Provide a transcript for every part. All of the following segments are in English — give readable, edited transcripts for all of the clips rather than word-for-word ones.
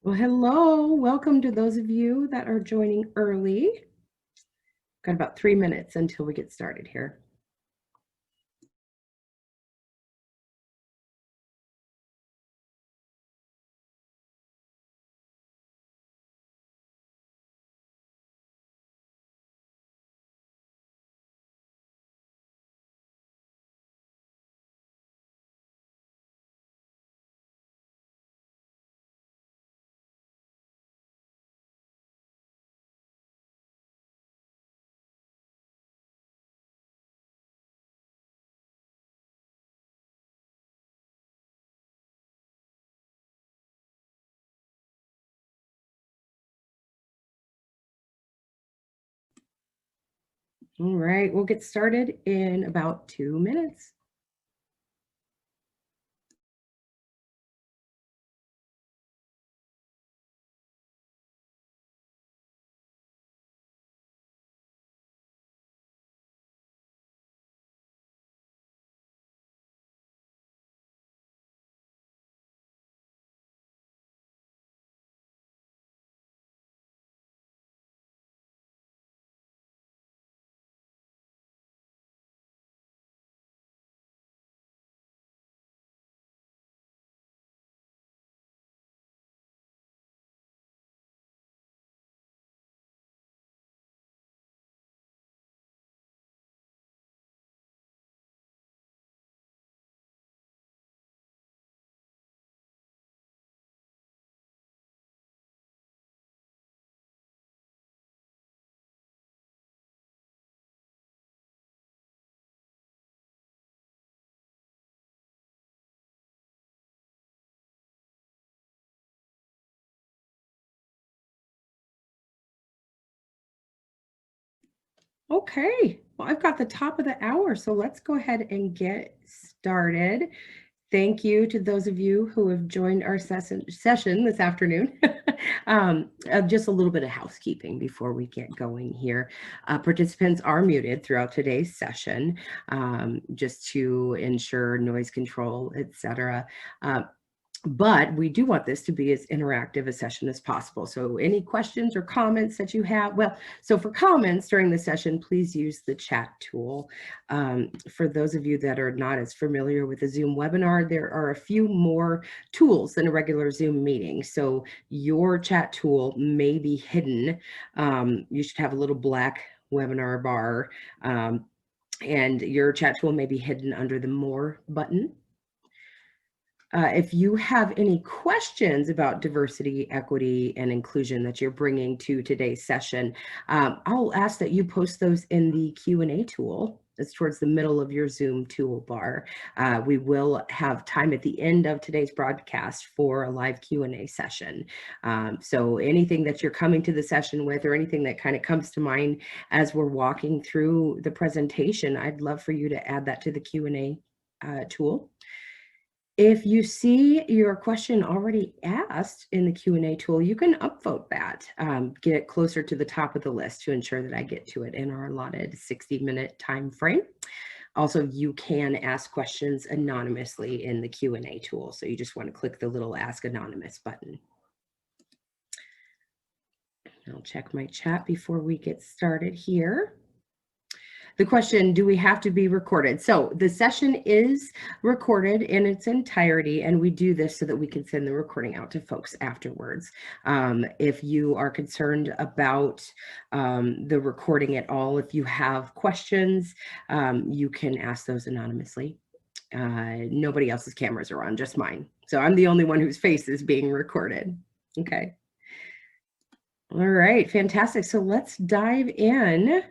Well, hello. Welcome to those of you that are joining early. Got about 3 minutes until we get started here. All right, we'll get started in about 2 minutes. Okay, well, I've got the top of the hour, so let's go ahead and get started. Thank you to those of you who have joined our session this afternoon. Just a little bit of housekeeping before we get going here. Participants are muted throughout today's session, just to ensure noise control, etc. But we do want this to be as interactive a session as possible. So any questions or comments that you have, well, so for comments during the session, please use the chat tool. For those of you that are not as familiar with a Zoom webinar, there are a few more tools than a regular Zoom meeting. So your chat tool may be hidden. You should have a little black webinar bar, and your chat tool may be hidden under the More button. If you have any questions about diversity, equity, and inclusion that you're bringing to today's session, I'll ask that you post those in the Q&A tool. It's towards the middle of your Zoom toolbar. We will have time at the end of today's broadcast for a live Q&A session. So anything that you're coming to the session with, or anything that kind of comes to mind as we're walking through the presentation, I'd love for you to add that to the Q&A tool. If you see your question already asked in the Q&A tool, you can upvote that, get it closer to the top of the list to ensure that I get to it in our allotted 60-minute time frame. Also, you can ask questions anonymously in the Q&A tool, so you just want to click the little Ask Anonymous button. I'll check my chat before we get started here. The question, do we have to be recorded? So the session is recorded in its entirety, and we do this so that we can send the recording out to folks afterwards. If you are concerned about the recording at all, if you have questions, you can ask those anonymously. Nobody else's cameras are on, just mine. So I'm the only one whose face is being recorded. Okay. All right, fantastic. So let's dive in.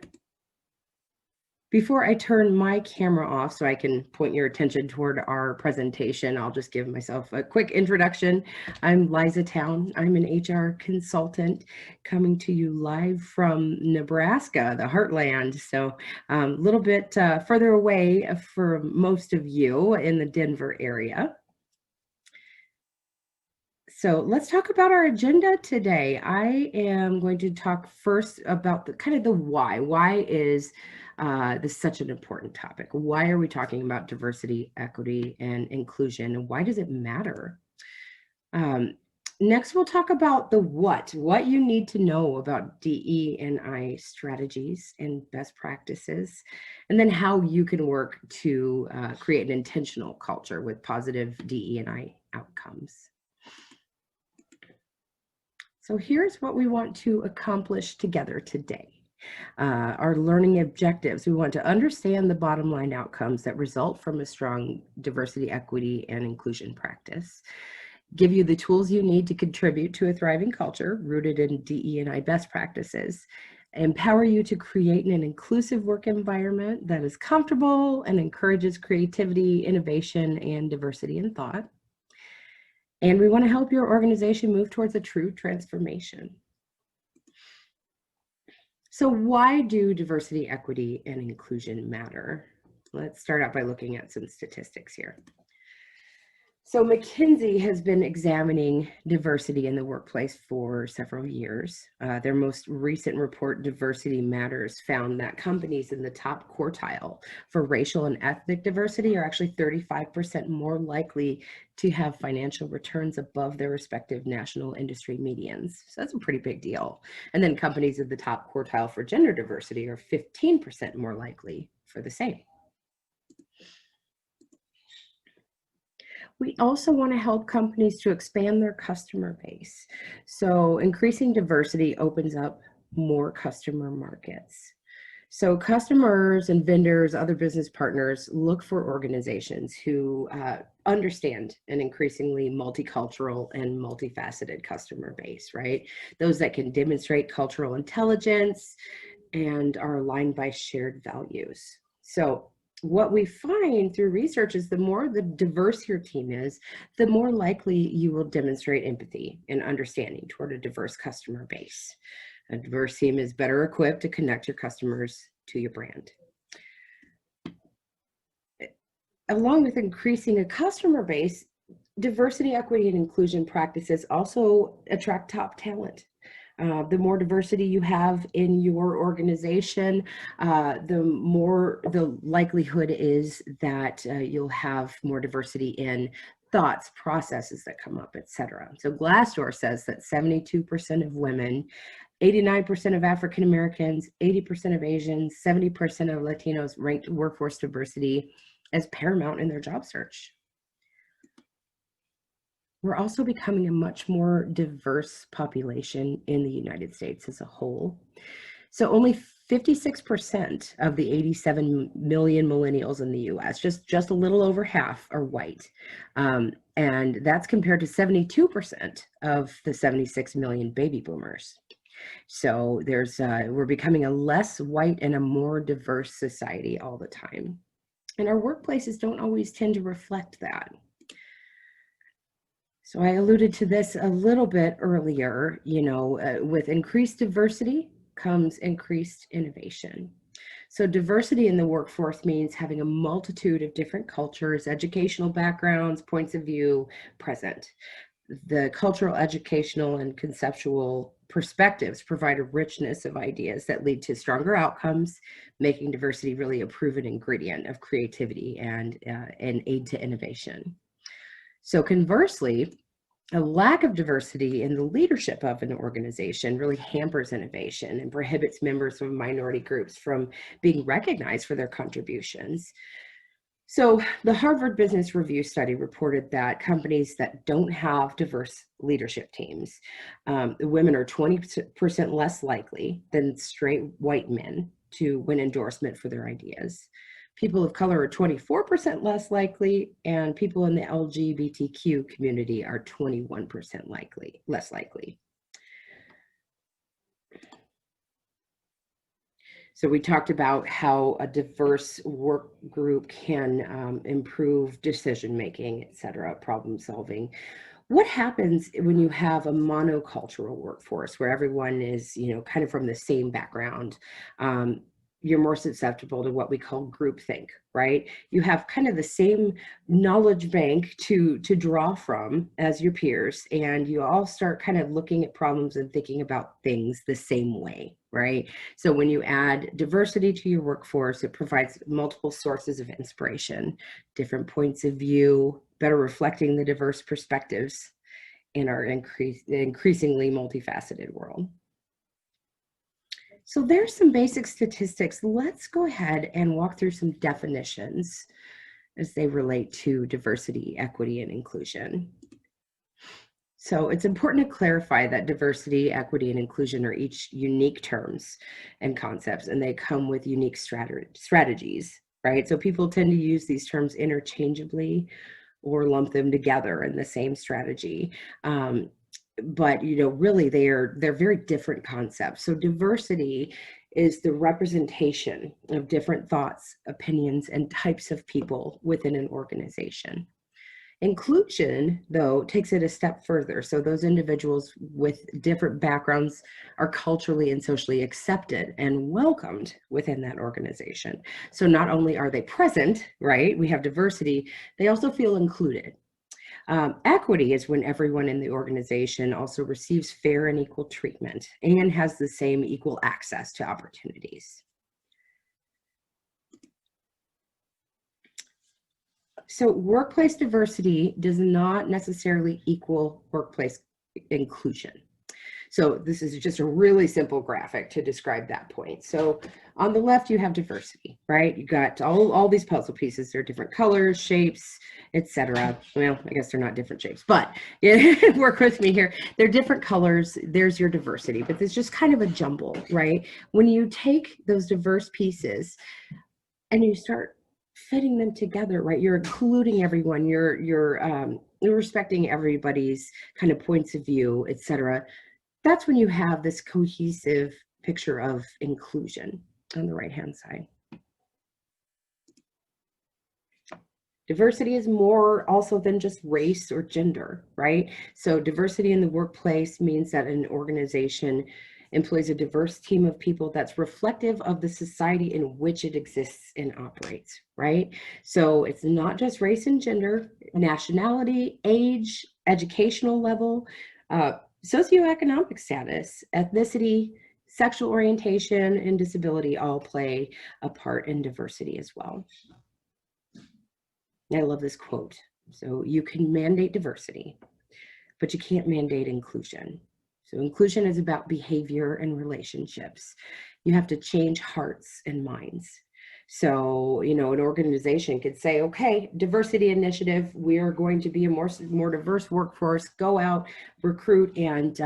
Before I turn my camera off so I can point your attention toward our presentation, I'll just give myself a quick introduction. I'm Liza Town. I'm an HR consultant coming to you live from Nebraska, the heartland. So a little bit further away for most of you in the Denver area. So let's talk about our agenda today. I am going to talk first about the kind of the why. Why is This is such an important topic. Why are we talking about diversity, equity, and inclusion? And why does it matter? Next, we'll talk about the what you need to know about DE&I strategies and best practices, and then how you can work to create an intentional culture with positive DE&I outcomes. So here's what we want to accomplish together today. Our learning objectives. We want to understand the bottom line outcomes that result from a strong diversity, equity, and inclusion practice. Give you the tools you need to contribute to a thriving culture rooted in DE&I best practices. Empower you to create an inclusive work environment that is comfortable and encourages creativity, innovation, and diversity in thought. And we want to help your organization move towards a true transformation. So why do diversity, equity, and inclusion matter? Let's start out by looking at some statistics here. So McKinsey has been examining diversity in the workplace for several years. Their most recent report, Diversity Matters, found that companies in the top quartile for racial and ethnic diversity are actually 35% more likely to have financial returns above their respective national industry medians. So that's a pretty big deal. And then companies in the top quartile for gender diversity are 15% more likely for the same. We also want to help companies to expand their customer base. So increasing diversity opens up more customer markets. So customers and vendors, other business partners look for organizations who understand an increasingly multicultural and multifaceted customer base, right? Those that can demonstrate cultural intelligence and are aligned by shared values. So what we find through research is the more the diverse your team is, the more likely you will demonstrate empathy and understanding toward a diverse customer base. A diverse team is better equipped to connect your customers to your brand. Along with increasing a customer base, diversity, equity, and inclusion practices also attract top talent. The more diversity you have in your organization, the likelihood is that you'll have more diversity in thoughts, processes that come up, etc. So Glassdoor says that 72% of women, 89% of African Americans, 80% of Asians, 70% of Latinos ranked workforce diversity as paramount in their job search. We're also becoming a much more diverse population in the United States as a whole. So only 56% of the 87 million millennials in the US, just a little over half, are white. And that's compared to 72% of the 76 million baby boomers. So we're becoming a less white and a more diverse society all the time. And our workplaces don't always tend to reflect that. So I alluded to this a little bit earlier, with increased diversity comes increased innovation. So diversity in the workforce means having a multitude of different cultures, educational backgrounds, points of view present. The cultural, educational, and conceptual perspectives provide a richness of ideas that lead to stronger outcomes, making diversity really a proven ingredient of creativity and an aid to innovation. So conversely, a lack of diversity in the leadership of an organization really hampers innovation and prohibits members of minority groups from being recognized for their contributions. So the Harvard Business Review study reported that companies that don't have diverse leadership teams, the women are 20% less likely than straight white men to win endorsement for their ideas. People of color are 24% less likely, and people in the LGBTQ community are 21% less likely. So we talked about how a diverse work group can improve decision-making, et cetera, problem solving. What happens when you have a monocultural workforce where everyone is, kind of from the same background? you're more susceptible to what we call groupthink, right? You have kind of the same knowledge bank to draw from as your peers, and you all start kind of looking at problems and thinking about things the same way, right? So when you add diversity to your workforce, it provides multiple sources of inspiration, different points of view, better reflecting the diverse perspectives in our increasingly multifaceted world. So there's some basic statistics. Let's go ahead and walk through some definitions as they relate to diversity, equity, and inclusion. So it's important to clarify that diversity, equity, and inclusion are each unique terms and concepts, and they come with unique strategies, right? So people tend to use these terms interchangeably or lump them together in the same strategy. But really they're very different concepts. So diversity is the representation of different thoughts, opinions, and types of people within an organization. Inclusion, though, takes it a step further. So those individuals with different backgrounds are culturally and socially accepted and welcomed within that organization. So not only are they present, right, we have diversity, they also feel included. Equity is when everyone in the organization also receives fair and equal treatment and has the same equal access to opportunities. So workplace diversity does not necessarily equal workplace inclusion. So this is just a really simple graphic to describe that point. So on the left, you have diversity, right? You got all these puzzle pieces. They're different colors, shapes, etc. Well, I guess they're not different shapes, but work with me here. They're different colors. There's your diversity, but it's just kind of a jumble, right? When you take those diverse pieces and you start fitting them together, right? You're including everyone. You're respecting everybody's kind of points of view, etc. That's when you have this cohesive picture of inclusion on the right-hand side. Diversity is more also than just race or gender, right? So diversity in the workplace means that an organization employs a diverse team of people that's reflective of the society in which it exists and operates, right? So it's not just race and gender, nationality, age, educational level, socioeconomic status, ethnicity, sexual orientation, and disability all play a part in diversity as well. I love this quote. So you can mandate diversity, but you can't mandate inclusion. So inclusion is about behavior and relationships. You have to change hearts and minds. So, an organization could say, okay, diversity initiative, we are going to be a more diverse workforce, go out, recruit, and,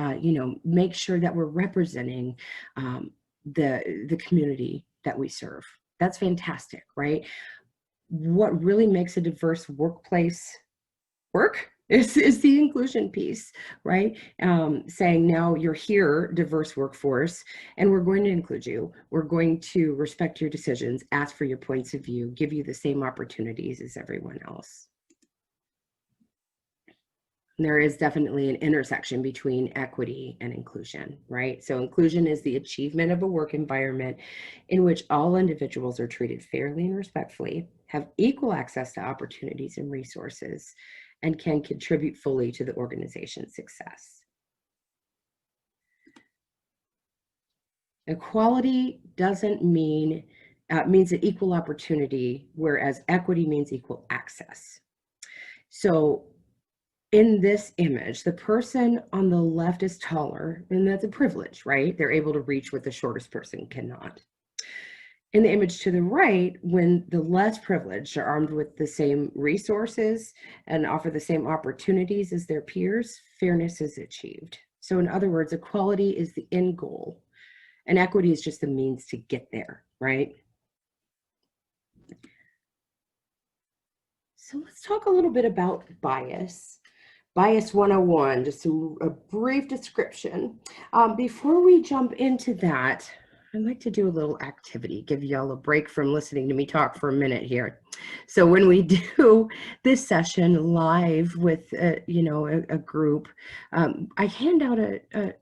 make sure that we're representing the community that we serve. That's fantastic, right? What really makes a diverse workplace work is the inclusion piece, right? Saying now you're here, diverse workforce, and we're going to include you. We're going to respect your decisions, ask for your points of view, give you the same opportunities as everyone else. And there is definitely an intersection between equity and inclusion, right? So inclusion is the achievement of a work environment in which all individuals are treated fairly and respectfully, have equal access to opportunities and resources, and can contribute fully to the organization's success. Equality doesn't mean, means an equal opportunity, whereas equity means equal access. So in this image, the person on the left is taller, and that's a privilege, right? They're able to reach what the shortest person cannot. In the image to the right, when the less privileged are armed with the same resources and offer the same opportunities as their peers, fairness is achieved. So in other words, equality is the end goal, and equity is just the means to get there, right? So let's talk a little bit about bias. Bias 101, just a brief description. Before we jump into that, I'd like to do a little activity, give y'all a break from listening to me talk for a minute here. So when we do this session live with, a group, I hand out a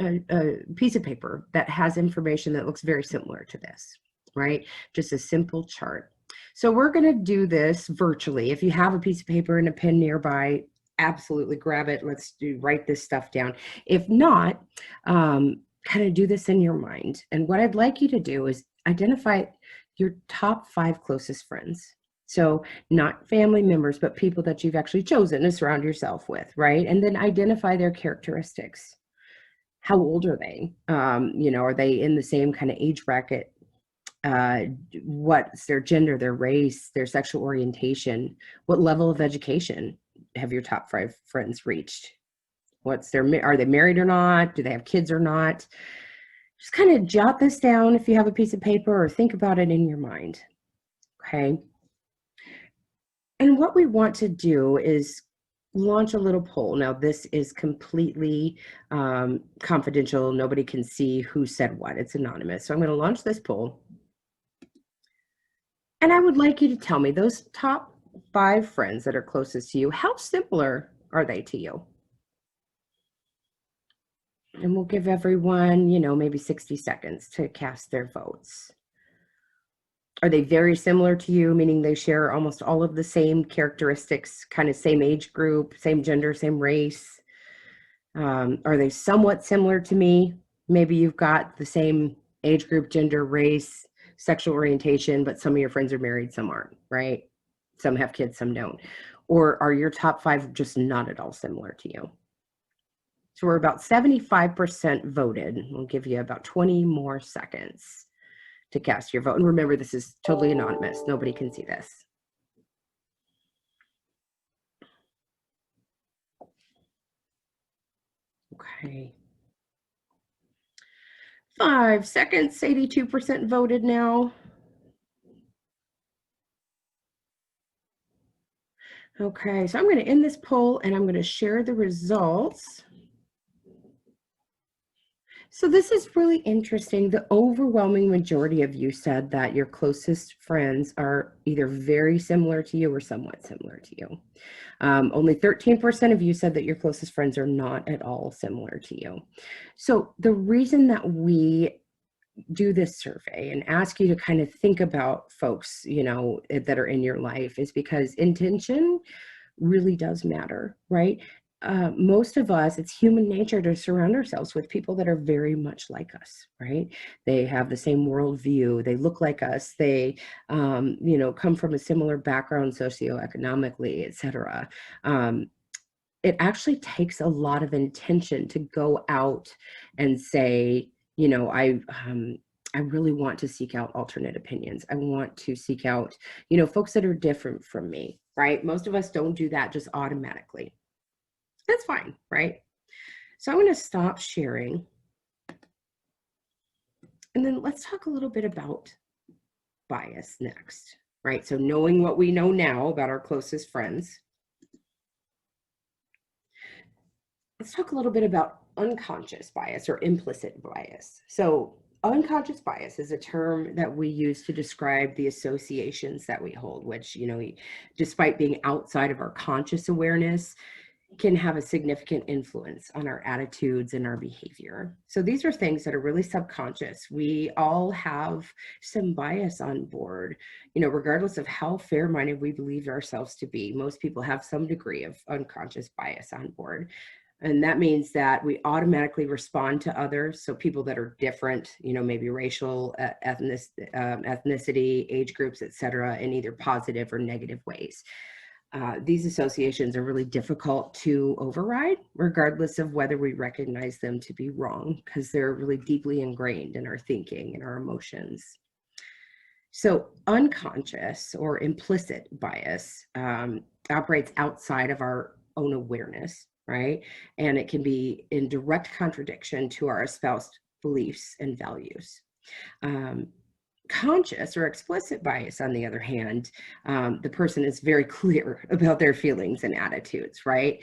a piece of paper that has information that looks very similar to this, right? Just a simple chart. So we're going to do this virtually. If you have a piece of paper and a pen nearby, absolutely grab it. Let's write this stuff down. If not, kind of do this in your mind. And what I'd like you to do is identify your top 5 closest friends. So not family members, but people that you've actually chosen to surround yourself with, right? And then identify their characteristics. How old are they? Are they in the same kind of age bracket? What's their gender, their race, their sexual orientation? What level of education have your top 5 friends reached? Are they married or not? Do they have kids or not? Just kind of jot this down if you have a piece of paper, or think about it in your mind. Okay. And what we want to do is launch a little poll. Now, this is completely confidential. Nobody can see who said what. It's anonymous. So I'm going to launch this poll. And I would like you to tell me, those top 5 friends that are closest to you, how similar are they to you? And we'll give everyone, maybe 60 seconds to cast their votes. Are they very similar to you, meaning they share almost all of the same characteristics, kind of same age group, same gender, same race? Are they somewhat similar to me? Maybe you've got the same age group, gender, race, sexual orientation, but some of your friends are married, some aren't, right? Some have kids, some don't. Or are your top 5 just not at all similar to you? So we're about 75% voted. We'll give you about 20 more seconds to cast your vote. And remember, this is totally anonymous. Nobody can see this. Okay. 5 seconds, 82% voted now. Okay, so I'm going to end this poll and I'm going to share the results. So this is really interesting. The overwhelming majority of you said that your closest friends are either very similar to you or somewhat similar to you. Only 13% of you said that your closest friends are not at all similar to you. So the reason that we do this survey and ask you to kind of think about folks, that are in your life is because intention really does matter, right? Most of us, it's human nature to surround ourselves with people that are very much like us, right? They have the same worldview, they look like us, they, come from a similar background socioeconomically, et cetera. It actually takes a lot of intention to go out and say, I really want to seek out alternate opinions. I want to seek out, folks that are different from me, right? Most of us don't do that just automatically. That's fine, right? So I'm going to stop sharing. And then let's talk a little bit about bias next, right? So knowing what we know now about our closest friends, let's talk a little bit about unconscious bias or implicit bias. So unconscious bias is a term that we use to describe the associations that we hold, which, despite being outside of our conscious awareness, can have a significant influence on our attitudes and our behavior. So these are things that are really subconscious. We all have some bias on board, regardless of how fair-minded we believe ourselves to be. Most people have some degree of unconscious bias on board. And that means that we automatically respond to others. So people that are different, maybe racial, ethnicity, age groups, et cetera, in either positive or negative ways. These associations are really difficult to override, regardless of whether we recognize them to be wrong, because they're really deeply ingrained in our thinking and our emotions. So unconscious or implicit bias operates outside of our own awareness, right? And it can be in direct contradiction to our espoused beliefs and values. Conscious or explicit bias, on the other hand, the person is very clear about their feelings and attitudes, right?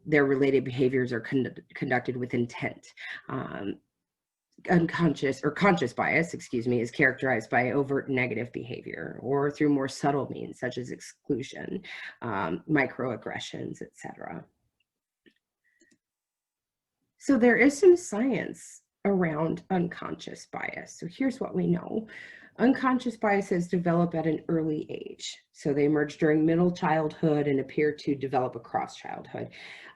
Their related behaviors are conducted with intent. Unconscious or conscious bias, is characterized by overt negative behavior or through more subtle means such as exclusion, microaggressions, etc. So there is some science around unconscious bias. So here's what we know. Unconscious biases develop at an early age. So they emerge during middle childhood and appear to develop across childhood.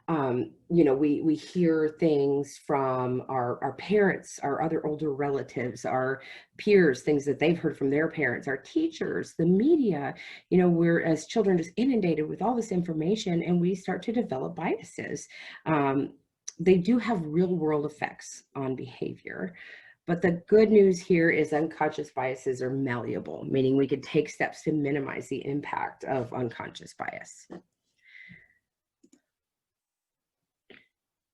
We hear things from our parents, our other older relatives, our peers, things that they've heard from their parents, our teachers, the media. We're as children just inundated with all this information, and we start to develop biases. They do have real world effects on behavior. But the good news here is unconscious biases are malleable, meaning we can take steps to minimize the impact of unconscious bias.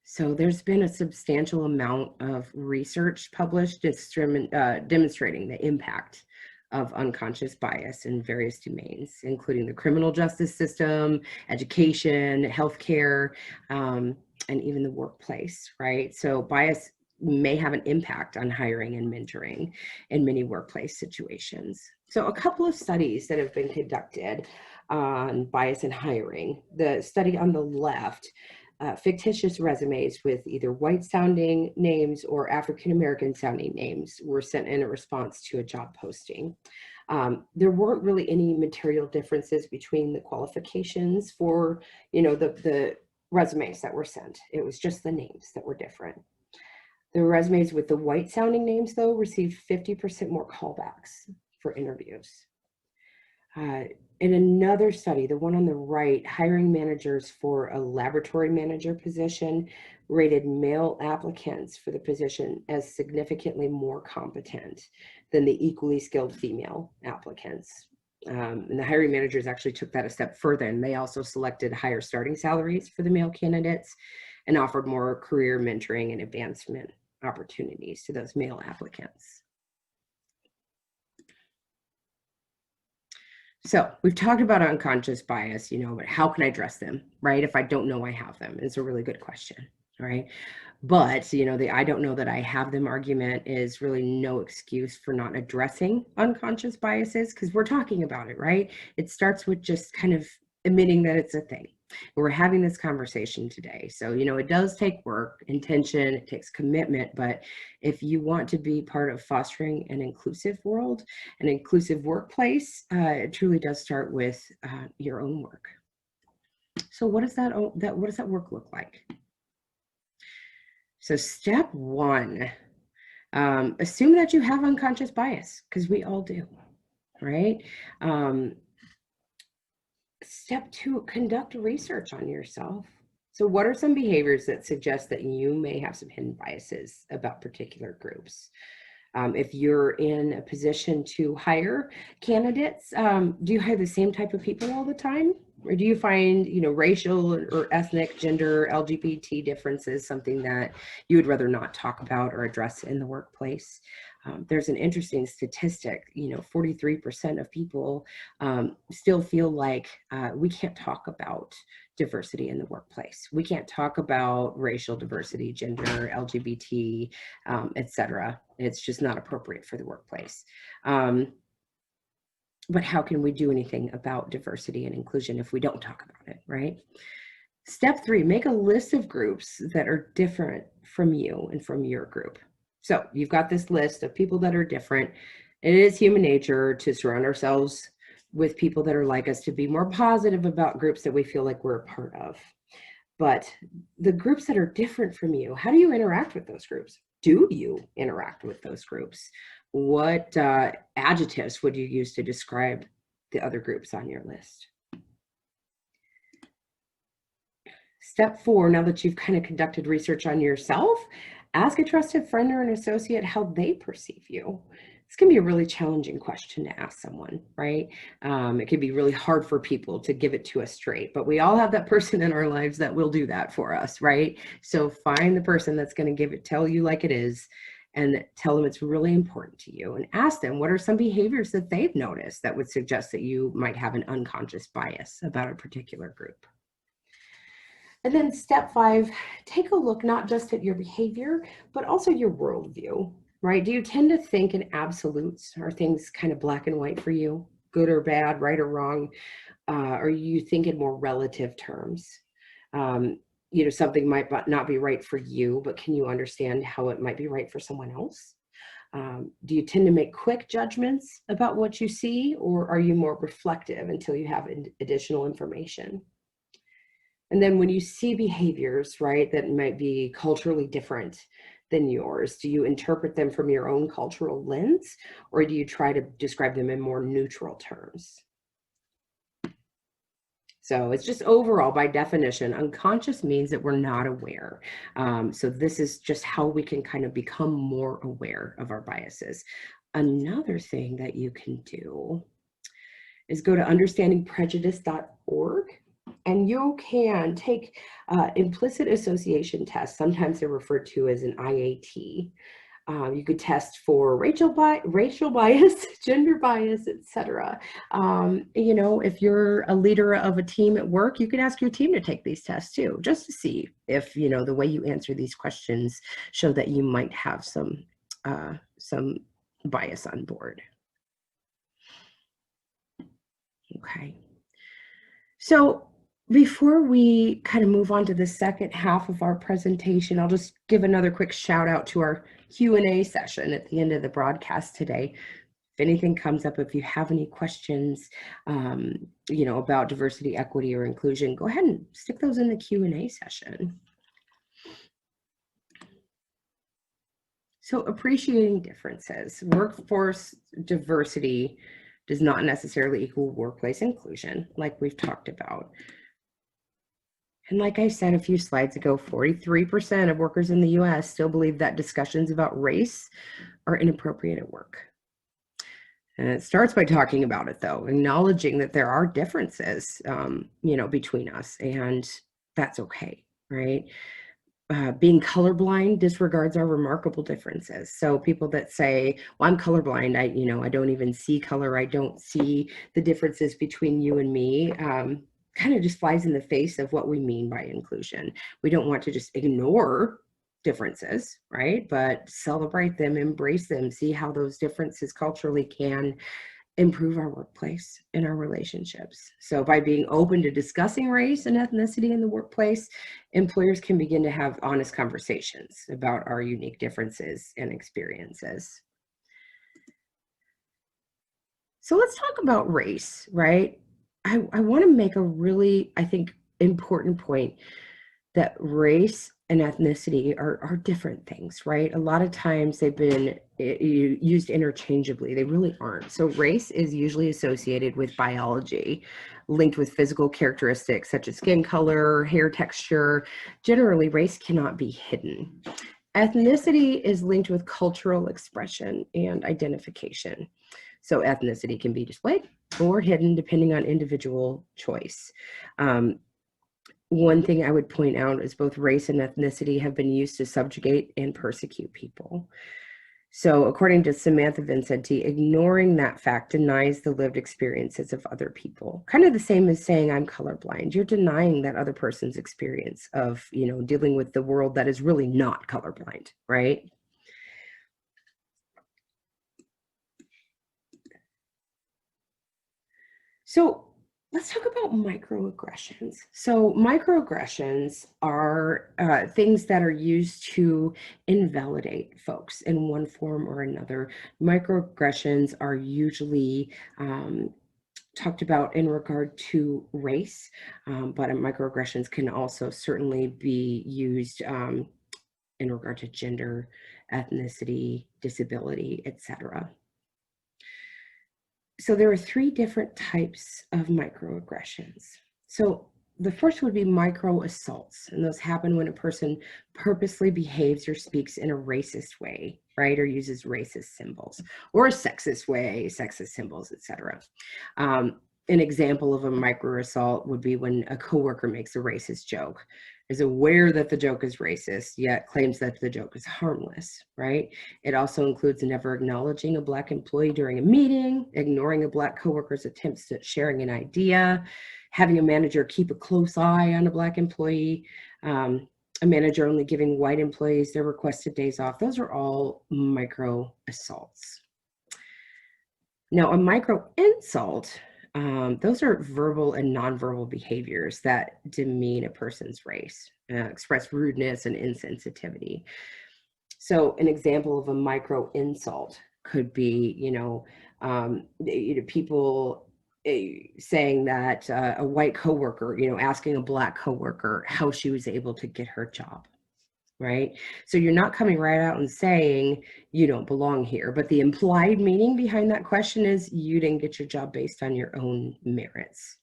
So there's been a substantial amount of research published demonstrating the impact of unconscious bias in various domains, including the criminal justice system, education, healthcare, and even the workplace, right? So bias may have an impact on hiring and mentoring in many workplace situations. So a couple of studies that have been conducted on bias in hiring. The study on the left, fictitious resumes with either white sounding names or African American sounding names were sent in a response to a job posting. There weren't really any material differences between the qualifications for, the resumes that were sent. It was just the names that were different. The resumes with the white sounding names, though, received 50% more callbacks for interviews. In another study, the one on the right, hiring managers for a laboratory manager position rated male applicants for the position as significantly more competent than the equally skilled female applicants. And the hiring managers actually took that a step further, and they also selected higher starting salaries for the male candidates and offered more career mentoring and advancement opportunities to those male applicants. So we've talked about unconscious bias, but how can I address them, right? If I don't know I have them, it's a really good question, right? But, the I don't know that I have them argument is really no excuse for not addressing unconscious biases, because we're talking about it, right? It starts with just kind of admitting that it's a thing. We're having this conversation today. So, it does take work, intention, it takes commitment, but if you want to be part of fostering an inclusive world, an inclusive workplace, it truly does start with your own work. So what does that work look like? So step one, assume that you have unconscious bias, because we all do, right? Step two, conduct research on yourself. So what are some behaviors that suggest that you may have some hidden biases about particular groups? If you're in a position to hire candidates, do you hire the same type of people all the time? Or do you find, racial or ethnic, gender, LGBT differences something that you would rather not talk about or address in the workplace? There's an interesting statistic, 43% of people still feel like we can't talk about diversity in the workplace. We can't talk about racial diversity, gender, LGBT, etc. It's just not appropriate for the workplace. But how can we do anything about diversity and inclusion if we don't talk about it, right? Step three, make a list of groups that are different from you and from your group. So you've got this list of people that are different. It is human nature to surround ourselves with people that are like us, to be more positive about groups that we feel like we're a part of. But the groups that are different from you, how do you interact with those groups? Do you interact with those groups? What adjectives would you use to describe the other groups on your list? Step four, now that you've kind of conducted research on yourself, ask a trusted friend or an associate how they perceive you. This can be a really challenging question to ask someone, right? It can be really hard for people to give it to us straight, but we all have that person in our lives that will do that for us, right? So find the person that's going to tell you like it is, and tell them it's really important to you, and ask them what are some behaviors that they've noticed that would suggest that you might have an unconscious bias about a particular group. And then step five, take a look not just at your behavior, but also your worldview, right? Do you tend to think in absolutes? Are things kind of black and white for you, good or bad, right or wrong? Or you think in more relative terms? something might not be right for you, but can you understand how it might be right for someone else? Do you tend to make quick judgments about what you see, or are you more reflective until you have additional information? And then when you see behaviors, right, that might be culturally different than yours, do you interpret them from your own cultural lens, or do you try to describe them in more neutral terms? So it's just overall, by definition, unconscious means that we're not aware. So this is just how we can kind of become more aware of our biases. Another thing that you can do is go to understandingprejudice.org, and you can take implicit association tests. Sometimes they're referred to as an IAT. You could test for racial bias, gender bias, etc. If you're a leader of a team at work, you could ask your team to take these tests too, just to see if the way you answer these questions show that you might have some bias on board. Okay. So before we kind of move on to the second half of our presentation, I'll just give another quick shout out to our Q&A session at the end of the broadcast today. If anything comes up, if you have any questions, about diversity, equity, or inclusion, go ahead and stick those in the Q&A session. So appreciating differences. Workforce diversity does not necessarily equal workplace inclusion, like we've talked about. And like I said a few slides ago, 43% of workers in the US still believe that discussions about race are inappropriate at work. And it starts by talking about it, though, acknowledging that there are differences, between us, and that's okay, right? Being colorblind disregards our remarkable differences. So people that say, well, I'm colorblind, I don't even see color, I don't see the differences between you and me, kind of just flies in the face of what we mean by inclusion. We don't want to just ignore differences, right? But celebrate them, embrace them, see how those differences culturally can improve our workplace and our relationships. So by being open to discussing race and ethnicity in the workplace, employers can begin to have honest conversations about our unique differences and experiences. So let's talk about race, right? I want to make a really, I think, important point that race and ethnicity are different things, right? A lot of times they've been used interchangeably. They really aren't. So race is usually associated with biology, linked with physical characteristics such as skin color, hair texture. Generally, race cannot be hidden. Ethnicity is linked with cultural expression and identification. So ethnicity can be displayed or hidden depending on individual choice. One thing I would point out is both race and ethnicity have been used to subjugate and persecute people. So according to Samantha Vincenti, ignoring that fact denies the lived experiences of other people. Kind of the same as saying I'm colorblind. You're denying that other person's experience of, dealing with the world that is really not colorblind, right? So let's talk about microaggressions. So microaggressions are things that are used to invalidate folks in one form or another. Microaggressions are usually talked about in regard to race, but microaggressions can also certainly be used in regard to gender, ethnicity, disability, etc. So there are three different types of microaggressions. So the first would be micro assaults, and those happen when a person purposely behaves or speaks in a racist way, right, or uses racist symbols, or a sexist way, sexist symbols, etc. An example of a micro assault would be when a coworker makes a racist joke, is aware that the joke is racist, yet claims that the joke is harmless, right? It also includes never acknowledging a Black employee during a meeting, ignoring a Black coworker's attempts at sharing an idea, having a manager keep a close eye on a Black employee, a manager only giving white employees their requested days off. Those are all micro assaults. Now, a micro insult, those are verbal and nonverbal behaviors that demean a person's race, express rudeness and insensitivity. So an example of a micro insult could be, people saying that a white coworker, asking a black coworker how she was able to get her job, right? So you're not coming right out and saying you don't belong here, but the implied meaning behind that question is you didn't get your job based on your own merits.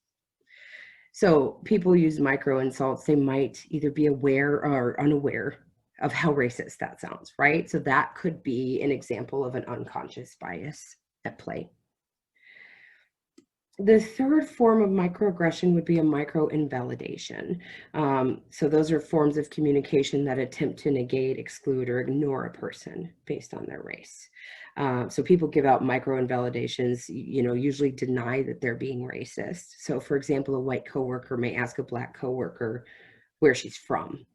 So people use micro insults. They might either be aware or unaware of how racist that sounds, right? So that could be an example of an unconscious bias at play. The third form of microaggression would be a micro-invalidation. So those are forms of communication that attempt to negate, exclude, or ignore a person based on their race. So people give out micro-invalidations, usually deny that they're being racist. So for example, a white coworker may ask a black coworker where she's from,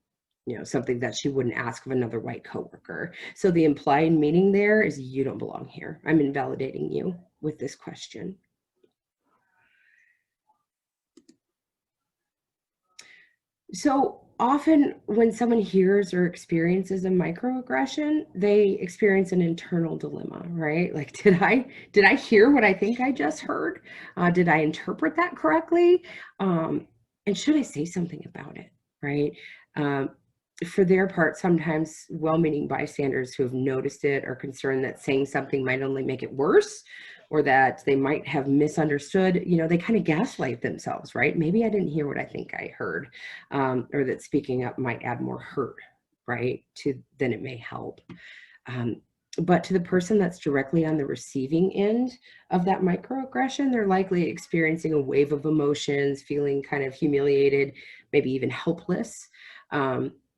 something that she wouldn't ask of another white coworker. So the implied meaning there is you don't belong here. I'm invalidating you with this question. So often when someone hears or experiences a microaggression, they experience an internal dilemma, right? Like, did I hear what I think I just heard? Did I interpret that correctly? And should I say something about it, right? For their part, sometimes well-meaning bystanders who have noticed it are concerned that saying something might only make it worse, or that they might have misunderstood, they kind of gaslight themselves, right? Maybe I didn't hear what I think I heard, or that speaking up might add more hurt, right, than it may help. But to the person that's directly on the receiving end of that microaggression, they're likely experiencing a wave of emotions, feeling kind of humiliated, maybe even helpless.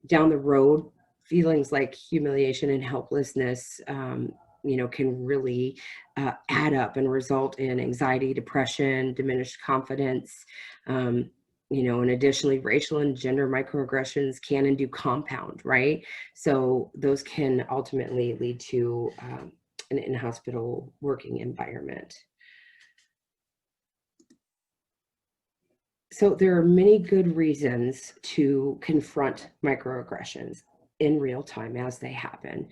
Down the road, feelings like humiliation and helplessness, can really add up and result in anxiety, depression, diminished confidence. And additionally, racial and gender microaggressions can and do compound, right? So those can ultimately lead to an in-hospital working environment. So there are many good reasons to confront microaggressions in real time as they happen,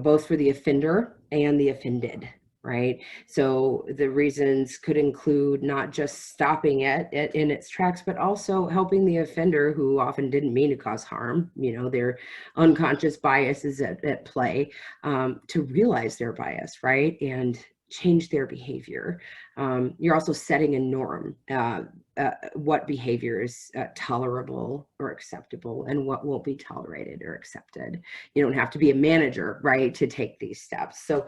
both for the offender and the offended, right? So the reasons could include not just stopping it in its tracks, but also helping the offender, who often didn't mean to cause harm, their unconscious bias is at play, to realize their bias, right? And change their behavior. You're also setting a norm, what behavior is tolerable or acceptable and what won't be tolerated or accepted. You don't have to be a manager, right, to take these steps. So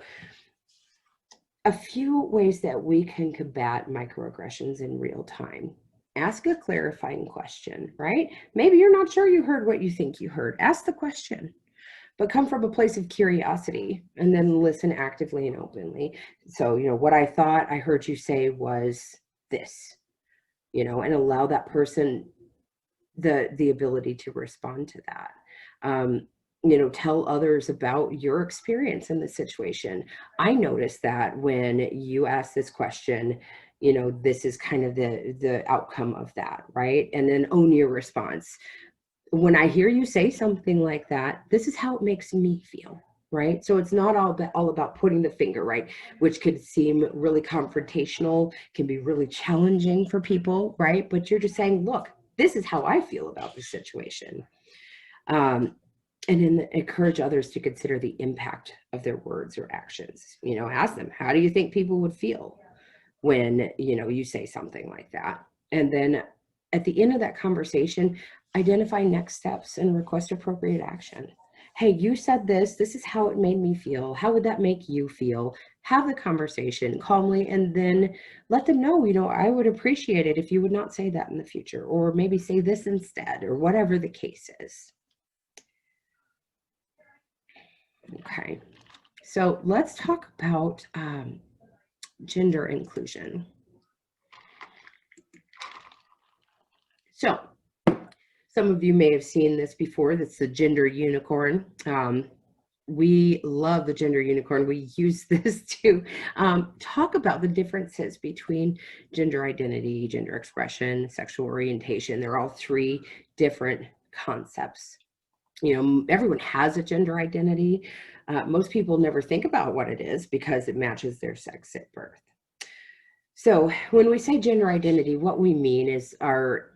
a few ways that we can combat microaggressions in real time. Ask a clarifying question, right? Maybe you're not sure you heard what you think you heard. Ask the question, but come from a place of curiosity, and then listen actively and openly. So, what I thought I heard you say was this, and allow that person the ability to respond to that. Tell others about your experience in the situation. I noticed that when you ask this question, this is kind of the outcome of that, right? And then own your response. When I hear you say something like that, this is how it makes me feel, right? So it's not all about putting the finger, right? Which could seem really confrontational, can be really challenging for people, right? But you're just saying, look, this is how I feel about the situation. And then encourage others to consider the impact of their words or actions. Ask them, how do you think people would feel when, you say something like that? And then at the end of that conversation, identify next steps and request appropriate action. Hey, you said this is how it made me feel. How would that make you feel? Have the conversation calmly, and then let them know, I would appreciate it if you would not say that in the future, or maybe say this instead, or whatever the case is. Okay, so let's talk about gender inclusion. So some of you may have seen this before. That's the gender unicorn. We love the gender unicorn. We use this to talk about the differences between gender identity, gender expression, sexual orientation. They're all three different concepts. Everyone has a gender identity. Most people never think about what it is because it matches their sex at birth. So when we say gender identity, what we mean is our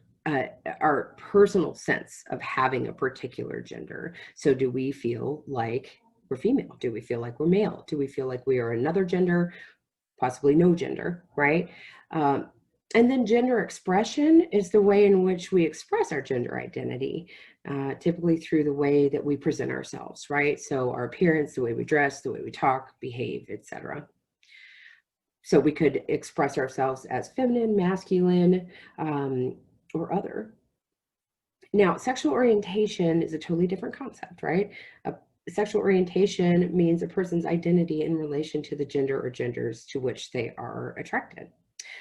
personal sense of having a particular gender. So do we feel like we're female? Do we feel like we're male? Do we feel like we are another gender? Possibly no gender, right? And then gender expression is the way in which we express our gender identity, typically through the way that we present ourselves, right? So our appearance, the way we dress, the way we talk, behave, etc. So we could express ourselves as feminine, masculine, or other. Now, sexual orientation is a totally different concept, right? Sexual orientation means a person's identity in relation to the gender or genders to which they are attracted.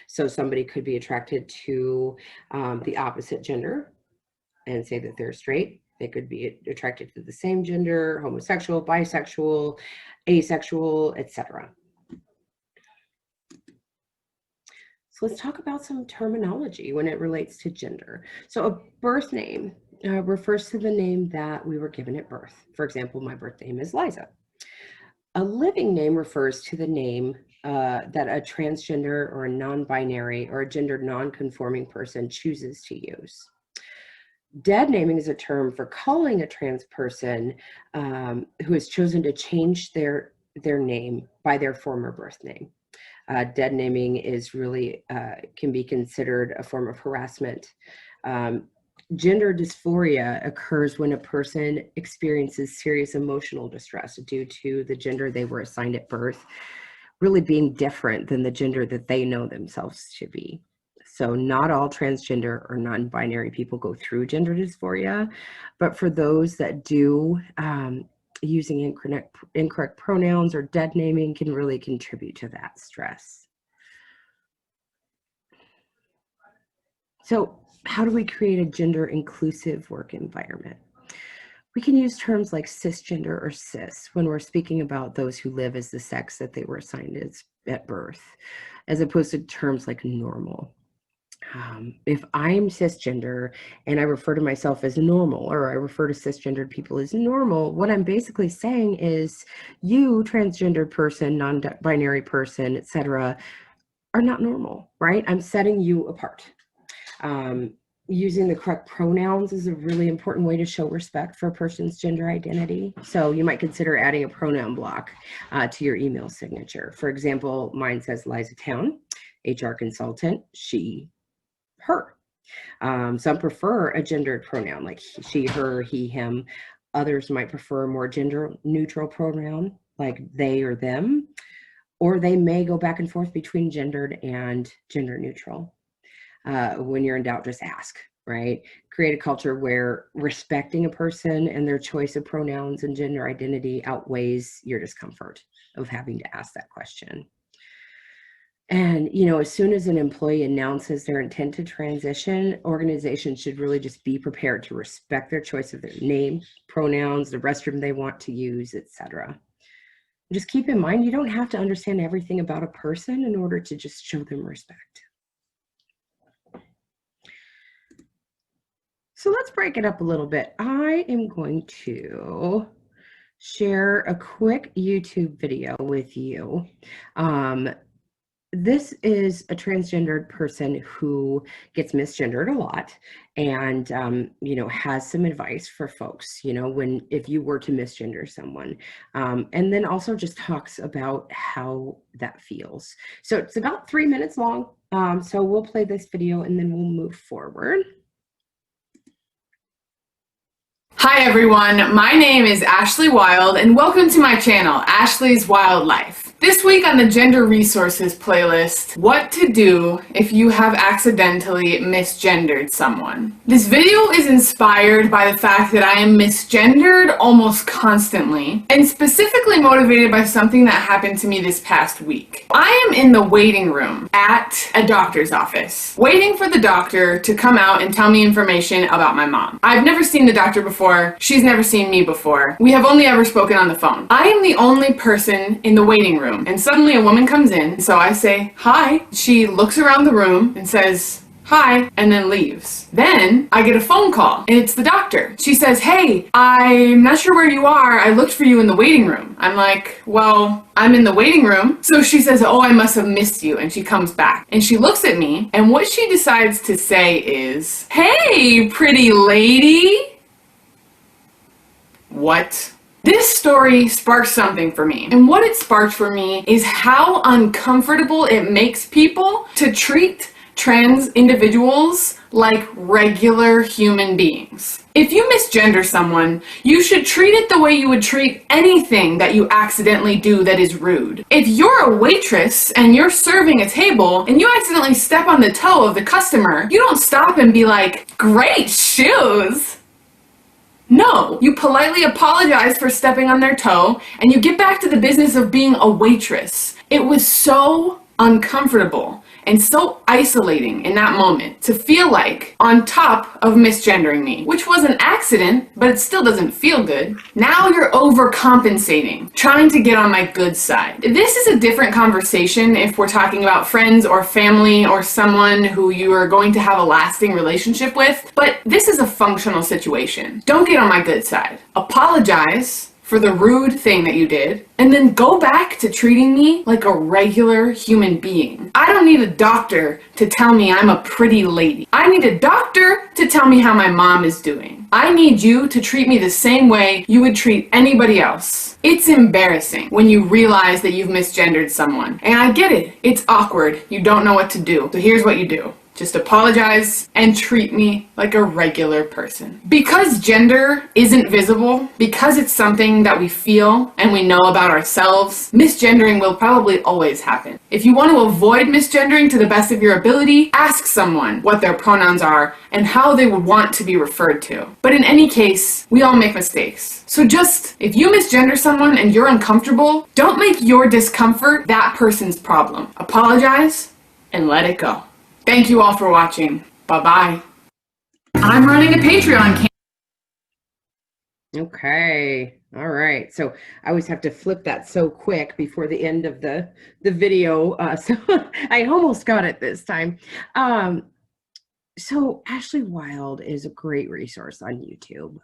So somebody could be attracted to the opposite gender and say that they're straight. They could be attracted to the same gender, homosexual, bisexual, asexual, etc. So let's talk about some terminology when it relates to gender. So a birth name refers to the name that we were given at birth. For example, my birth name is Liza. A living name refers to the name that a transgender or a non-binary or a gender non-conforming person chooses to use. Dead naming is a term for calling a trans person who has chosen to change their name by their former birth name. Dead naming is really can be considered a form of harassment. Gender dysphoria occurs when a person experiences serious emotional distress due to the gender they were assigned at birth really being different than the gender that they know themselves to be. So not all transgender or non-binary people go through gender dysphoria, but for those that do, using incorrect pronouns or dead naming can really contribute to that stress. So how do we create a gender inclusive work environment? We can use terms like cisgender or cis when we're speaking about those who live as the sex that they were assigned as at birth, as opposed to terms like normal. If I'm cisgender and I refer to myself as normal, or I refer to cisgendered people as normal, what I'm basically saying is you, transgendered person, non-binary person, etc., are not normal, right? I'm setting you apart. Using the correct pronouns is a really important way to show respect for a person's gender identity. So you might consider adding a pronoun block to your email signature. For example, mine says Liza Town, HR consultant, she, her. Some prefer a gendered pronoun like she, her, he, him. Others might prefer a more gender neutral pronoun like they or them, or they may go back and forth between gendered and gender neutral. When you're in doubt, just ask, right? Create a culture where respecting a person and their choice of pronouns and gender identity outweighs your discomfort of having to ask that question. And, as soon as an employee announces their intent to transition, organizations should really just be prepared to respect their choice of their name, pronouns, the restroom they want to use, etc. Just keep in mind, you don't have to understand everything about a person in order to just show them respect. So let's break it up a little bit. I am going to share a quick YouTube video with you. This is a transgendered person who gets misgendered a lot and, has some advice for folks, if you were to misgender someone. And then also just talks about how that feels. So it's about 3 minutes long. So we'll play this video and then we'll move forward. Hi everyone, my name is Ashley Wild and welcome to my channel, Ashley's Wild Life. This week on the Gender Resources playlist, what to do if you have accidentally misgendered someone. This video is inspired by the fact that I am misgendered almost constantly, and specifically motivated by something that happened to me this past week. I am in the waiting room at a doctor's office, waiting for the doctor to come out and tell me information about my mom. I've never seen the doctor before, she's never seen me before. We have only ever spoken on the phone. I am the only person in the waiting room, and suddenly a woman comes in, so I say, hi. She looks around the room and says, hi, and then leaves. Then I get a phone call, and it's the doctor. She says, hey, I'm not sure where you are. I looked for you in the waiting room. I'm like, well, I'm in the waiting room. So she says, oh, I must have missed you. And she comes back and she looks at me, and what she decides to say is, hey, pretty lady. What? This story sparked something for me. And what it sparked for me is how uncomfortable it makes people to treat trans individuals like regular human beings. If you misgender someone, you should treat it the way you would treat anything that you accidentally do that is rude. If you're a waitress and you're serving a table and you accidentally step on the toe of the customer, you don't stop and be like, great shoes. No, you politely apologize for stepping on their toe and you get back to the business of being a waitress. It was so uncomfortable and so isolating in that moment to feel like on top of misgendering me, which was an accident, but it still doesn't feel good. Now you're overcompensating, trying to get on my good side. This is a different conversation if we're talking about friends or family or someone who you are going to have a lasting relationship with, but this is a functional situation. Don't get on my good side. Apologize for the rude thing that you did, and then go back to treating me like a regular human being. I don't need a doctor to tell me I'm a pretty lady. I need a doctor to tell me how my mom is doing. I need you to treat me the same way you would treat anybody else. It's embarrassing when you realize that you've misgendered someone. And I get it. It's awkward. You don't know what to do. So here's what you do. Just apologize and treat me like a regular person. Because gender isn't visible, because it's something that we feel and we know about ourselves, misgendering will probably always happen. If you want to avoid misgendering to the best of your ability, ask someone what their pronouns are and how they would want to be referred to. But in any case, we all make mistakes. So just, if you misgender someone and you're uncomfortable, don't make your discomfort that person's problem. Apologize and let it go. Thank you all for watching. Bye-bye. I'm running a Patreon campaign. Okay. All right. So I always have to flip that so quick before the end of the video. So I almost got it this time. So Ashley Wild is a great resource on YouTube.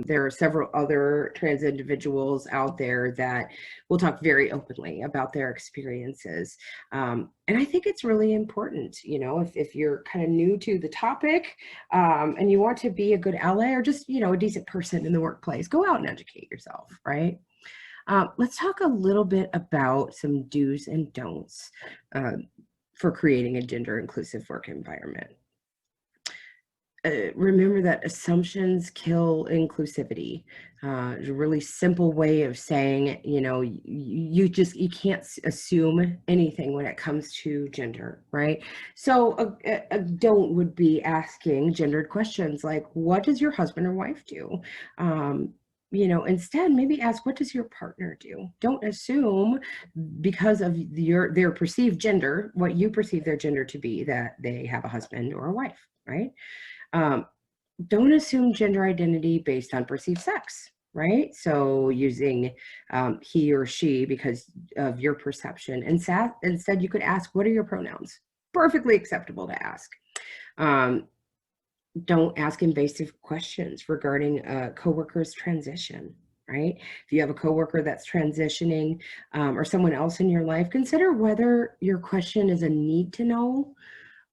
There are several other trans individuals out there that will talk very openly about their experiences. And I think it's really important, you know, if you're kind of new to the topic and you want to be a good ally or just, you know, a decent person in the workplace, go out and educate yourself, right? Let's talk a little bit about some do's and don'ts for creating a gender inclusive work environment. Remember that assumptions kill inclusivity. It's a really simple way of saying, you know, you can't assume anything when it comes to gender, right? So a don't would be asking gendered questions like, what does your husband or wife do? You know, instead, maybe ask, what does your partner do? Don't assume because of their perceived gender, what you perceive their gender to be, that they have a husband or a wife, right? Don't assume gender identity based on perceived sex, right? So using he or she because of your perception. Instead, you could ask, what are your pronouns? Perfectly acceptable to ask. Don't ask invasive questions regarding a coworker's transition, right? If you have a coworker that's transitioning or someone else in your life, consider whether your question is a need to know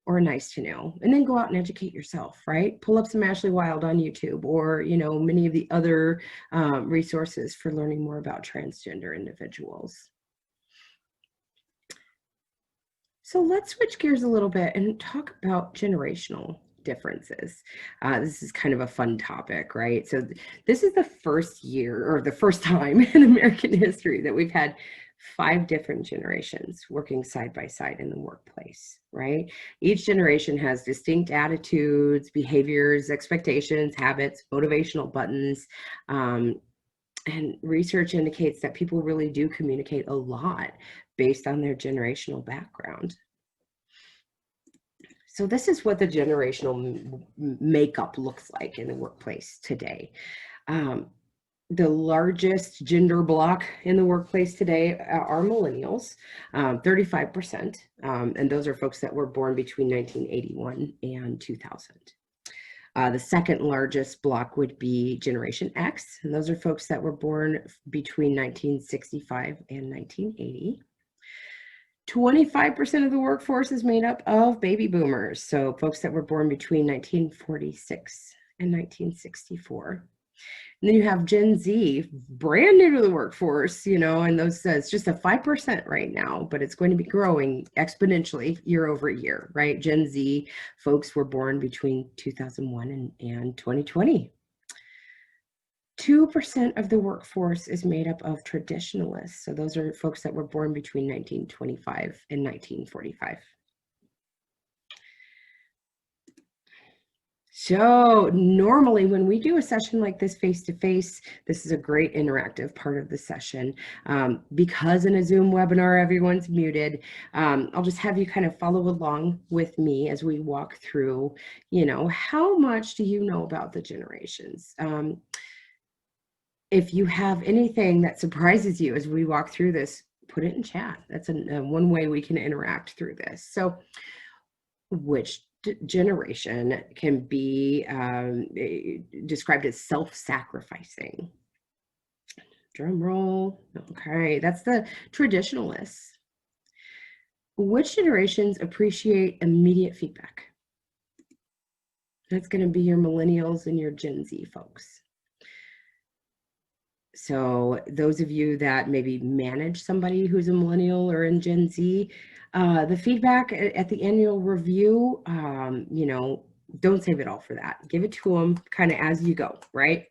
or nice to know, and then go out and educate yourself, right? Pull up some Ashley Wild on YouTube or, you know, many of the other resources for learning more about transgender individuals. So let's switch gears a little bit and talk about generational differences. This is kind of a fun topic, right? So this is the first year or the first time in American history that we've had 5 different generations working side by side in the workplace, right? Each generation has distinct attitudes, behaviors, expectations, habits, motivational buttons, and research indicates that people really do communicate a lot based on their generational background. So this is what the generational makeup looks like in the workplace today. The largest gender block in the workplace today are millennials, 35%. And those are folks that were born between 1981 and 2000. The second largest block would be Generation X, and those are folks that were born between 1965 and 1980. 25% of the workforce is made up of baby boomers, so folks that were born between 1946 and 1964. And then you have Gen Z, brand new to the workforce, and those it's just a 5% right now, but it's going to be growing exponentially year over year, right? Gen Z folks were born between 2001 and 2020. 2% of the workforce is made up of traditionalists. So those are folks that were born between 1925 and 1945. So normally when we do a session like this face-to-face, this is a great interactive part of the session. Because in a Zoom webinar, everyone's muted, I'll just have you kind of follow along with me as we walk through, how much do you know about the generations? If you have anything that surprises you as we walk through this, put it in chat. That's one way we can interact through this. So which generation can be described as self-sacrificing? Drum roll. Okay, that's the traditionalists. Which generations appreciate immediate feedback? That's going to be your millennials and your Gen Z folks. So those of you that maybe manage somebody who's a millennial or in Gen Z, the feedback at the annual review, don't save it all for that. Give it to them kind of as you go, right?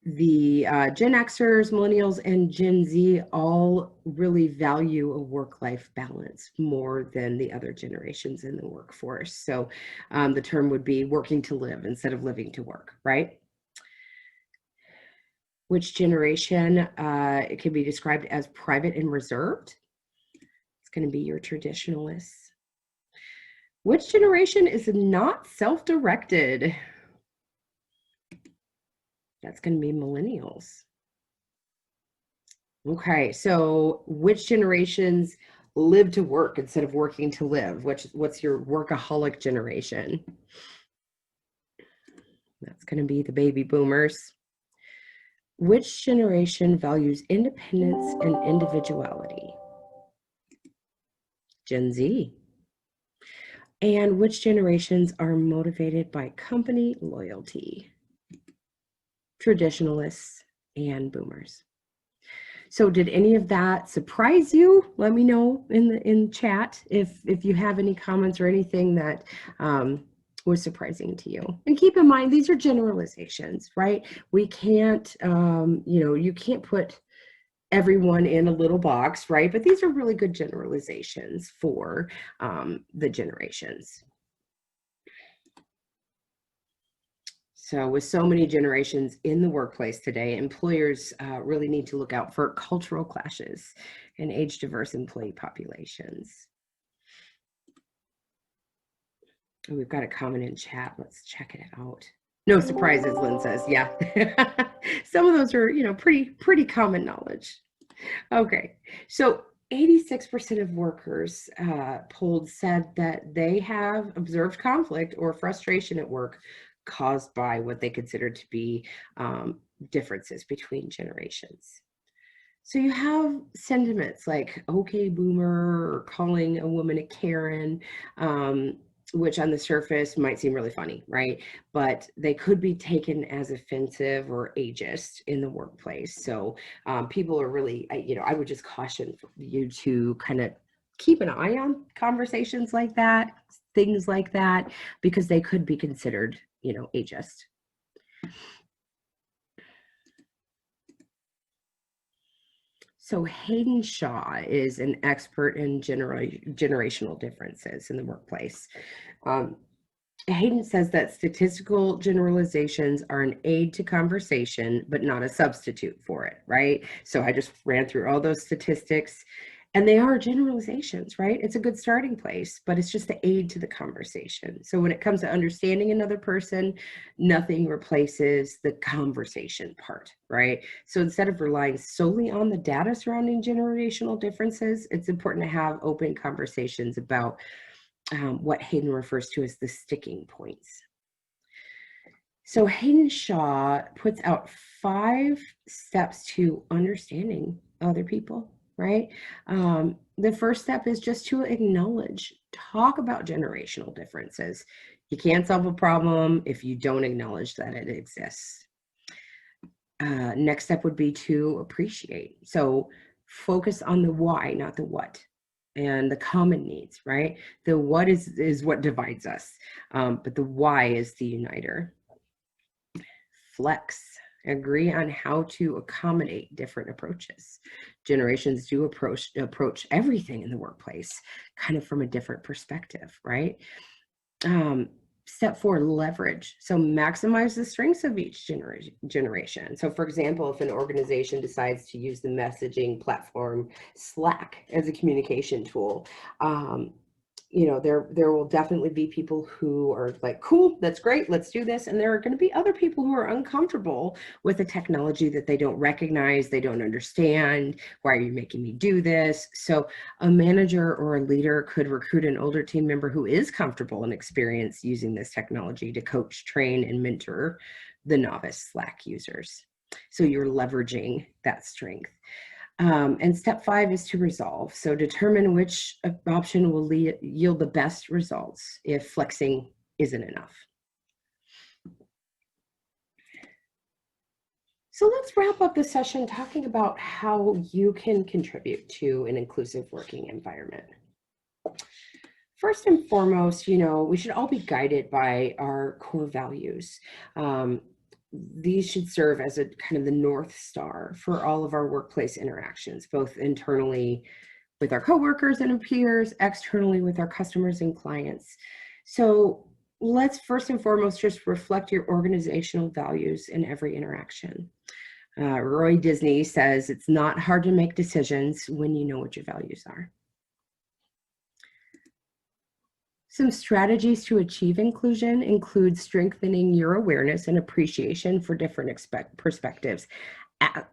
The Gen Xers, millennials, and Gen Z all really value a work-life balance more than the other generations in the workforce. So the term would be working to live instead of living to work, right? Which generation it can be described as private and reserved? It's going to be your traditionalists. Which generation is not self-directed? That's going to be millennials. Okay, so which generations live to work instead of working to live? What's your workaholic generation? That's going to be the baby boomers. Which generation values independence and individuality? Gen Z. And which generations are motivated by company loyalty? Traditionalists and boomers. So did any of that surprise you? Let me know in chat if you have any comments or anything that was surprising to you. And keep in mind, these are generalizations, right? We can't, you can't put everyone in a little box, right? But these are really good generalizations for the generations. So with so many generations in the workplace today, employers really need to look out for cultural clashes and age-diverse employee populations. We've got a comment in chat. Let's check it out. No surprises, Lynn says. Yeah. Some of those are, pretty common knowledge. Okay. So 86% of workers polled said that they have observed conflict or frustration at work caused by what they consider to be differences between generations. So you have sentiments like, okay, boomer, or calling a woman a Karen, which on the surface might seem really funny, right? But they could be taken as offensive or ageist in the workplace. So people are really, I would just caution you to kind of keep an eye on conversations like that, things like that, because they could be considered, ageist. So Hayden Shaw is an expert in generational differences in the workplace. Hayden says that statistical generalizations are an aid to conversation, but not a substitute for it, right? So I just ran through all those statistics. And they are generalizations, right? It's a good starting place, but it's just the aid to the conversation. So when it comes to understanding another person, nothing replaces the conversation part, right? So instead of relying solely on the data surrounding generational differences, it's important to have open conversations about what Hayden refers to as the sticking points. So Hayden Shaw puts out 5 steps to understanding other people, right? The first step is just to acknowledge, talk about generational differences. You can't solve a problem if you don't acknowledge that it exists. Next step would be to appreciate. So focus on the why, not the what, and the common needs, right? The what is what divides us, but the why is the uniter. Flex, agree on how to accommodate different approaches. Generations do approach everything in the workplace kind of from a different perspective, right? Step 4, leverage. So maximize the strengths of each generation. So for example, if an organization decides to use the messaging platform Slack as a communication tool, there will definitely be people who are like, cool, that's great, let's do this. And there are going to be other people who are uncomfortable with a technology that they don't recognize, they don't understand. Why are you making me do this? So a manager or a leader could recruit an older team member who is comfortable and experienced using this technology to coach, train, and mentor the novice Slack users. So you're leveraging that strength. And step 5 is to resolve. So determine which option will yield the best results if flexing isn't enough. So let's wrap up the session talking about how you can contribute to an inclusive working environment. First and foremost, we should all be guided by our core values. These should serve as a kind of the North Star for all of our workplace interactions, both internally with our coworkers and peers, externally with our customers and clients. So let's first and foremost just reflect your organizational values in every interaction. Roy Disney says it's not hard to make decisions when you know what your values are. Some strategies to achieve inclusion include strengthening your awareness and appreciation for different perspectives.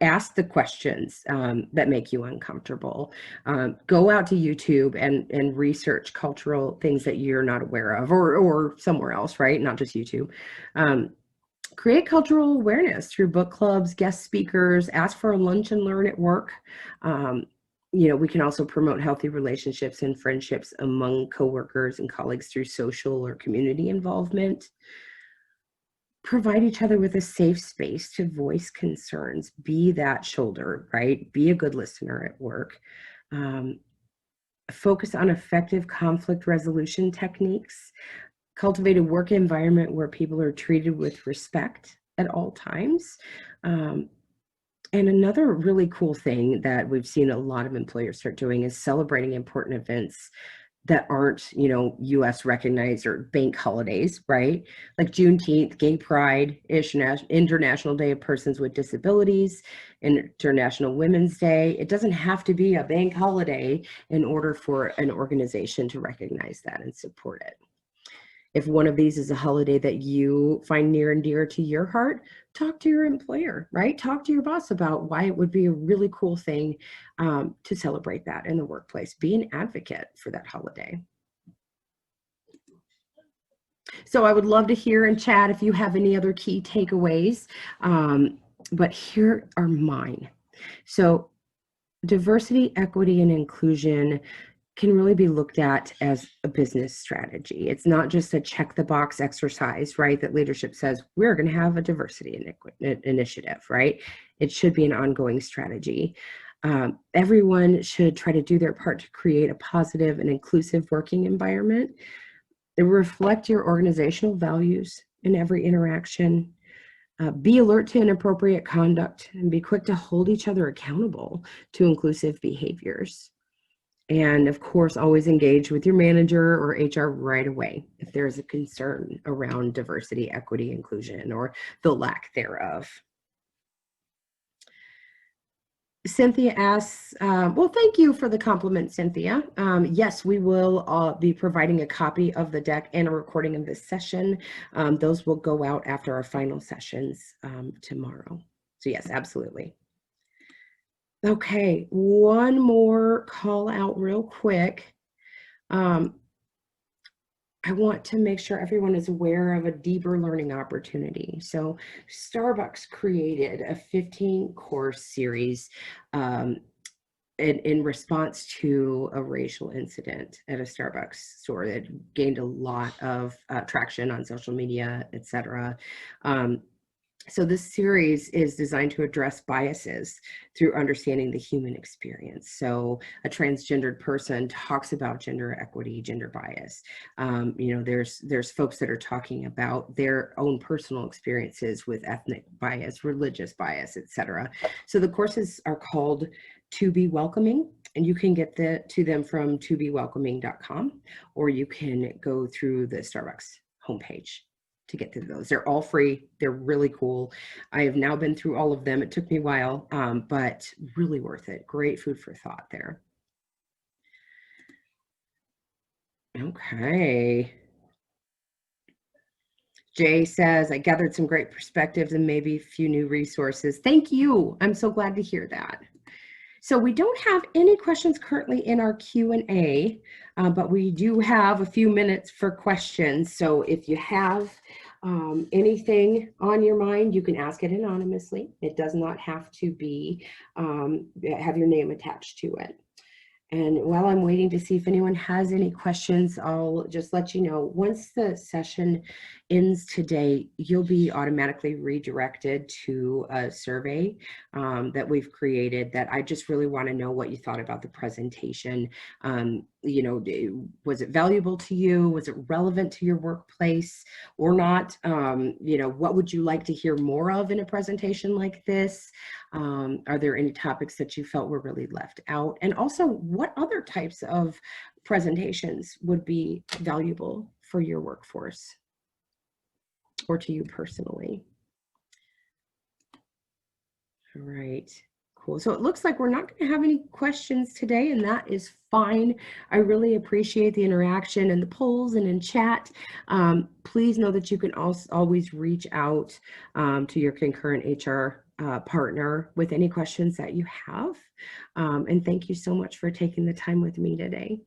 Ask the questions that make you uncomfortable. Go out to YouTube and research cultural things that you're not aware of, or somewhere else, right? Not just YouTube. Create cultural awareness through book clubs, guest speakers, ask for a lunch and learn at work. We can also promote healthy relationships and friendships among coworkers and colleagues through social or community involvement. Provide each other with a safe space to voice concerns. Be that shoulder, right? Be a good listener at work. Focus on effective conflict resolution techniques. Cultivate a work environment where people are treated with respect at all times. And another really cool thing that we've seen a lot of employers start doing is celebrating important events that aren't, U.S. recognized or bank holidays, right? Like Juneteenth, Gay Pride, International Day of Persons with Disabilities, International Women's Day. It doesn't have to be a bank holiday in order for an organization to recognize that and support it. If one of these is a holiday that you find near and dear to your heart, talk to your employer, right? Talk to your boss about why it would be a really cool thing to celebrate that in the workplace. Be an advocate for that holiday. So I would love to hear and chat if you have any other key takeaways, but here are mine. So diversity, equity, and inclusion can really be looked at as a business strategy. It's not just a check the box exercise, right? That leadership says, we're going to have a diversity initiative, right? It should be an ongoing strategy. Everyone should try to do their part to create a positive and inclusive working environment. Reflect your organizational values in every interaction. Be alert to inappropriate conduct and be quick to hold each other accountable to inclusive behaviors. And of course, always engage with your manager or HR right away if there is a concern around diversity, equity, inclusion, or the lack thereof. Cynthia asks, well, thank you for the compliment, Cynthia. Yes, we will be providing a copy of the deck and a recording of this session. Those will go out after our final sessions tomorrow. So yes, absolutely. Okay, one more call out real quick. I want to make sure everyone is aware of a deeper learning opportunity. So Starbucks created a 15-course series in response to a racial incident at a Starbucks store that gained a lot of traction on social media, etc. So this series is designed to address biases through understanding the human experience. So a transgendered person talks about gender equity, gender bias. There's folks that are talking about their own personal experiences with ethnic bias, religious bias, etc. So the courses are called To Be Welcoming, and you can get to them from tobewelcoming.com, or you can go through the Starbucks homepage to get to those. They're all free. They're really cool. I have now been through all of them. It took me a while, but really worth it. Great food for thought there. Okay. Jay says, I gathered some great perspectives and maybe a few new resources. Thank you. I'm so glad to hear that. So we don't have any questions currently in our Q&A, but we do have a few minutes for questions. So if you have anything on your mind, you can ask it anonymously. It does not have to be have your name attached to it. And while I'm waiting to see if anyone has any questions, I'll just let you know, once the session ends today, you'll be automatically redirected to a survey that we've created that I just really want to know what you thought about the presentation. Was it valuable to you? Was it relevant to your workplace or not? What would you like to hear more of in a presentation like this? Are there any topics that you felt were really left out? And also, what other types of presentations would be valuable for your workforce or to you personally? All right, cool. So it looks like we're not going to have any questions today, and that is fine. I really appreciate the interaction in the polls and in chat. Please know that you can also always reach out to your Concurrent HR partner with any questions that you have. And thank you so much for taking the time with me today.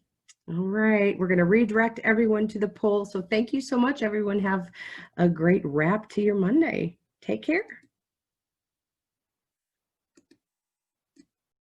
All right, we're going to redirect everyone to the poll. So thank you so much, everyone. Have a great wrap to your Monday. Take care.